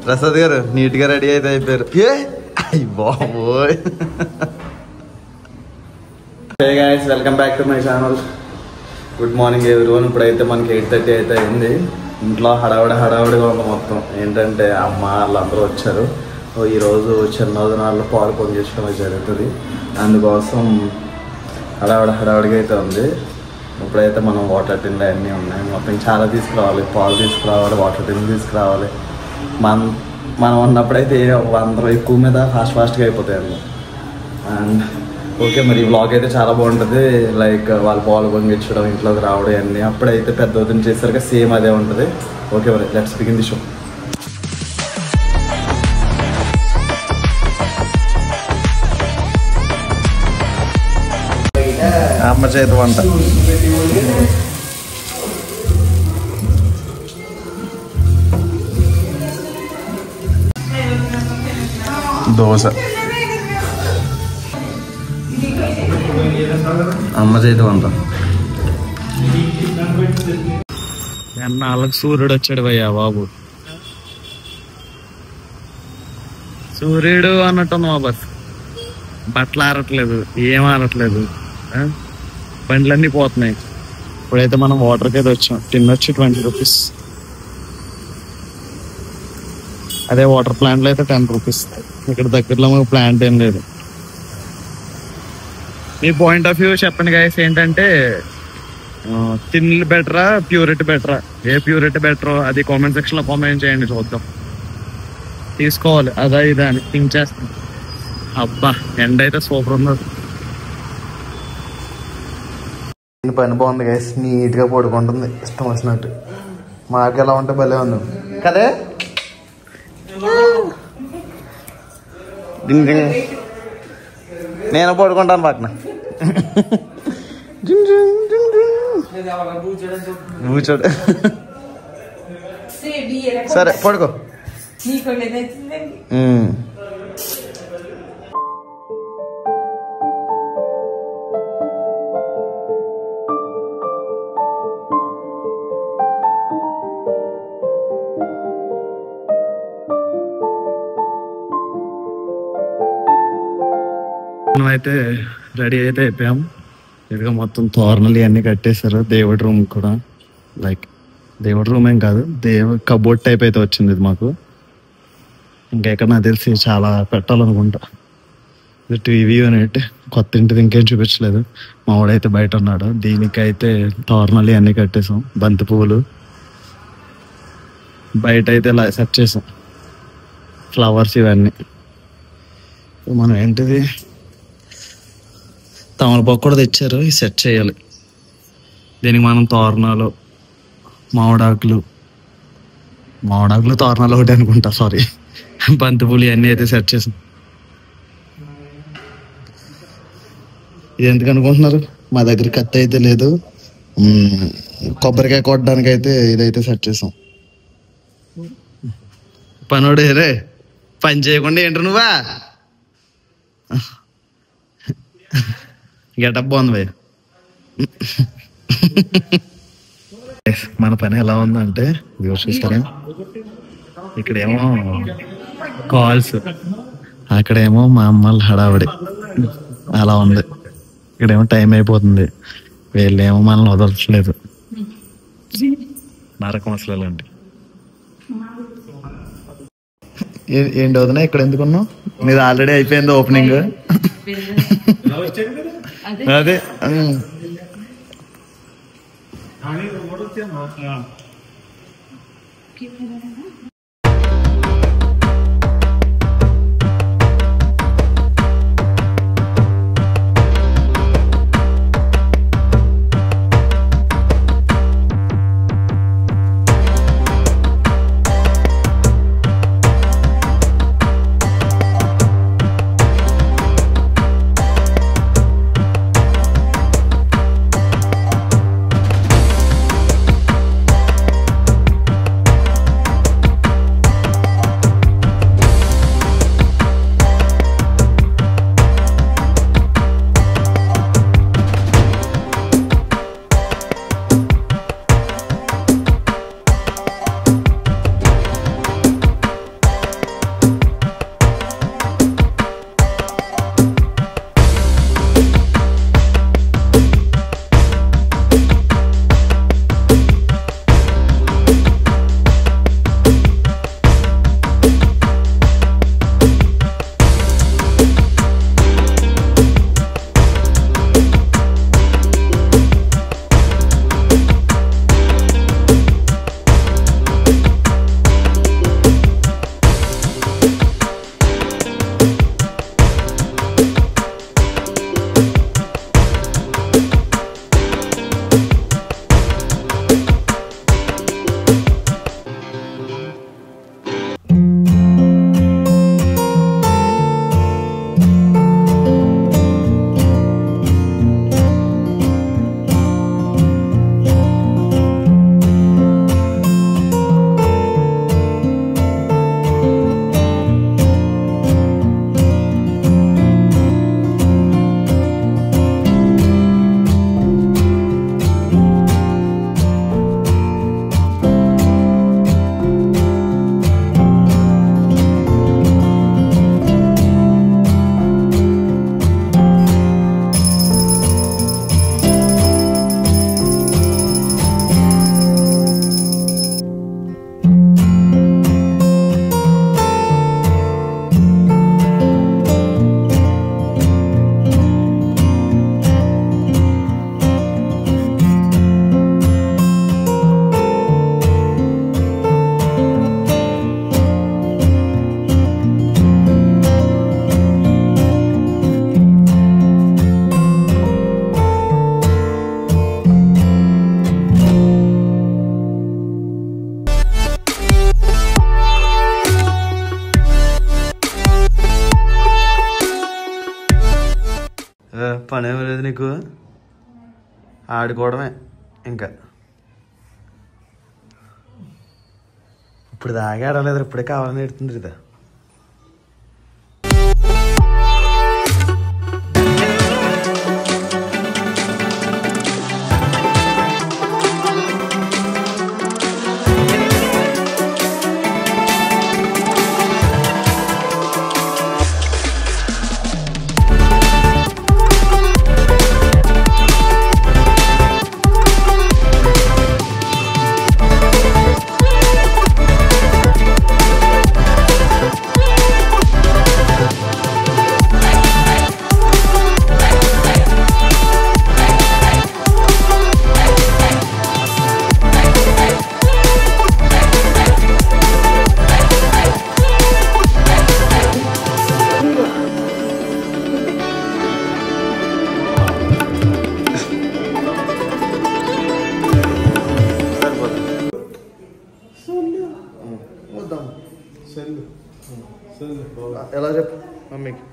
ప్రసాద్ గారు నీట్ గా రెడీ అయితే అయిపోయారు. బాబోయ్. Welcome back to my channel. Good morning everyone. ఇప్పుడైతే మనకి 8:30 అయితే అయింది. ఇంట్లో హడావుడిగా ఉంది మొత్తం. ఏంటంటే అమ్మ వాళ్ళందరూ వచ్చారు. ఈరోజు చిన్నదినాల్లో పాలు పొంగించడం జరుగుతుంది. అందుకోసం హడావుడిగా అయితే ఉంది. ఇప్పుడైతే మనం వాటర్ టిన్లు అన్నీ ఉన్నాయి. మొత్తం చాలా తీసుకురావాలి. పాలు తీసుకురావాలి, వాటర్ టిన్ తీసుకురావాలి. మనం ఉన్నప్పుడైతే అందరూ ఎక్కువ మీద ఫాస్ట్గా అయిపోతాయండి. అండ్ ఓకే, మరి ఈ వ్లాగ్ అయితే చాలా బాగుంటుంది. లైక్ వాళ్ళు పాలు పొంగించడం, ఇంట్లోకి రావడం అన్నీ. అప్పుడైతే పెద్ద వదిన చేసరికి సేమ్ అదే ఉంటుంది. ఓకే, మరి లెట్స్ బిగిన్ ది షో. అమ్మ చేతి వంట. దోశ. అమ్మ చేతి వంట. ఎన్నాళ్ళకి సూర్యుడు వచ్చాడు భయ్యా బాబు. సూర్యుడు అన్నట్టుంది మా బస్. బట్టలు ఆరట్లేదు, ఏం ఆరట్లేదు, బండ్లన్నీ పోతున్నాయి. ఇప్పుడైతే మనం వాటర్కి అయితే వచ్చాం. టిన్ వచ్చి 20 రూపీస్. అదే వాటర్ ప్లాంట్లో అయితే 10 రూపీస్. ఇక్కడ దగ్గరలో మాకు ప్లాంట్ ఏం లేదు. మీ పాయింట్ ఆఫ్ వ్యూ చెప్పండి గైస్. ఏంటంటే టిన్లు బెటరా, ప్యూరిటీ బెటరా? ఏ ప్యూరిటీ బెటరో అది కామెంట్ సెక్షన్లో కామెంట్ చేయండి, చూద్దాం. తీసుకోవాలి అదా ఇదా అని థింక్ చేస్తాం. అబ్బా ఎండ అయితే సూపర్ ఉన్నది. పని బాగుంది గైస్. నీట్గా పడుకుంటుంది ఇష్టం వచ్చినట్టు. మాకు ఎలా ఉంటే భలే ఉంది కదే. నేను పడుకుంటాను పక్కన. కూర్చోడు. సరే పడుకో. అయితే రెడీ అయితే అయిపోయాం. ఇదిగా మొత్తం తోరణాలు ఇవన్నీ కట్టేశారు. దేవుడి రూమ్ కూడా, లైక్ దేవుడి రూమ్ ఏం కాదు, కబోర్డ్ టైప్ అయితే వచ్చింది ఇది మాకు. ఇంకా ఎక్కడ నాకు తెలిసి చాలా పెట్టాలనుకుంటా. ఇది టీవీ యూనిట్, కొత్త ఇంటిది ఇంకేం చూపించలేదు. మా వాడైతే బయట ఉన్నాడు. దీనికైతే తోరణాలు ఇవన్నీ కట్టేసాం. బంతి పువ్వులు బయట అయితే ఇలా సెట్ చేసాం. ఫ్లవర్స్ ఇవన్నీ. మనం ఏంటిది తమలపాకు కూడా తెచ్చారు. ఈ సెట్ చేయాలి. దీనికి మనం తోరణాలు, మామిడాకులు తోరణాలు ఒకటి అనుకుంటా, సారీ, బంతిపూలు ఇవన్నీ అయితే సెట్ చేసాం. ఇది ఎందుకు అనుకుంటున్నారు? మా దగ్గర కత్తి అయితే లేదు. కొబ్బరికాయ కొట్టడానికి అయితే ఇదైతే సెట్ చేసాం. పనోడు రే, పని చేయకుండా ఏంటో నువ్వా? గెటప్ బాగుంది భయ్య. మన పని ఎలా ఉందంటే ఇది చూస్తారా, ఇక్కడేమో కాల్స్, అక్కడేమో మా అమ్మల హడావిడి అలా ఉంది. ఇక్కడేమో టైం అయిపోతుంది. వీళ్ళేమో మనల్ని వదలట్లేదు. నరకం అసలు అలాంటి. ఏంటి వదినా ఇక్కడ ఎందుకున్నావు? మీది ఆల్రెడీ అయిపోయింది ఓపెనింగ్. అదే ఆడుకోవడమే ఇంకా. ఇప్పుడు దాగా ఆడలేదు, ఇప్పుడే కావాలని ఎడుతుంది ఇదా. ఎలా చెప్పు మమ్మీకి.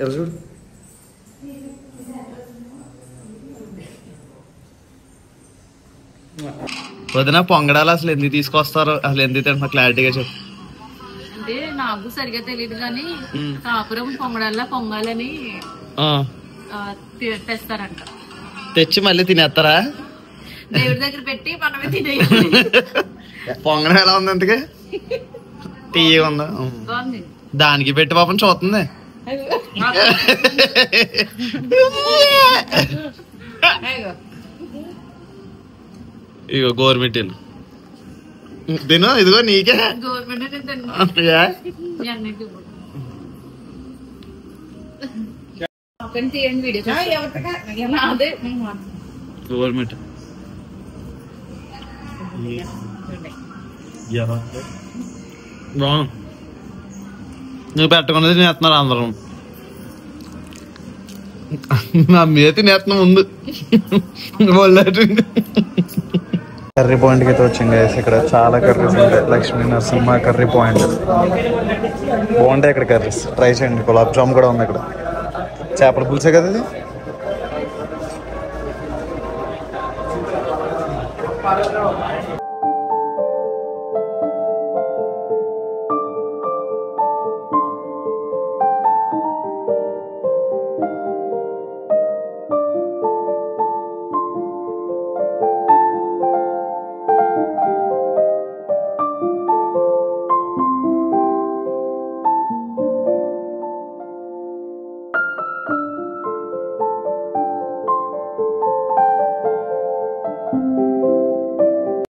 ఎలా చూడు. వదిన పొంగడాలు అసలు ఎందుకు తీసుకొస్తారు, అసలు ఎందుకు తింటున్నా క్లారిటీగా చెప్పు. అంటే నాకు సరిగా తెలియదు కానీ కాపురం పొంగడాల్లో పొంగాలని తెస్తారంట. తెచ్చి మళ్ళీ తినేస్తారా? దేవుడి దగ్గర పెట్టి మనమే తినేయాలి. పొంగడం ఎలా ఉంది అంతగా? తీయగా ఉందా? బాగుంది. దానికి పెట్టి పాపం చూస్తుంది. ఇగో గవర్నమెంట్ తిను, ఇదిగో నీకే. గవర్నమెంట్ తీయండి వీడియో. అదే గవర్నమెంట్ నువ్వు పెట్టకున్నది తినేస్తున్నారు అందరం. నా మీద తినేస్తున్నా ముందు. కర్రీ పాయింట్కి అయితే వచ్చింది. ఇక్కడ చాలా కర్రీస్ ఉంటాయి. లక్ష్మీ నరసింహ కర్రీ పాయింట్ బాగుంటాయి ఇక్కడ కర్రీస్. ట్రై చేయండి. గులాబ్ జామ్ కూడా ఉంది ఇక్కడ. చేపల పులుసే కదా ఇది.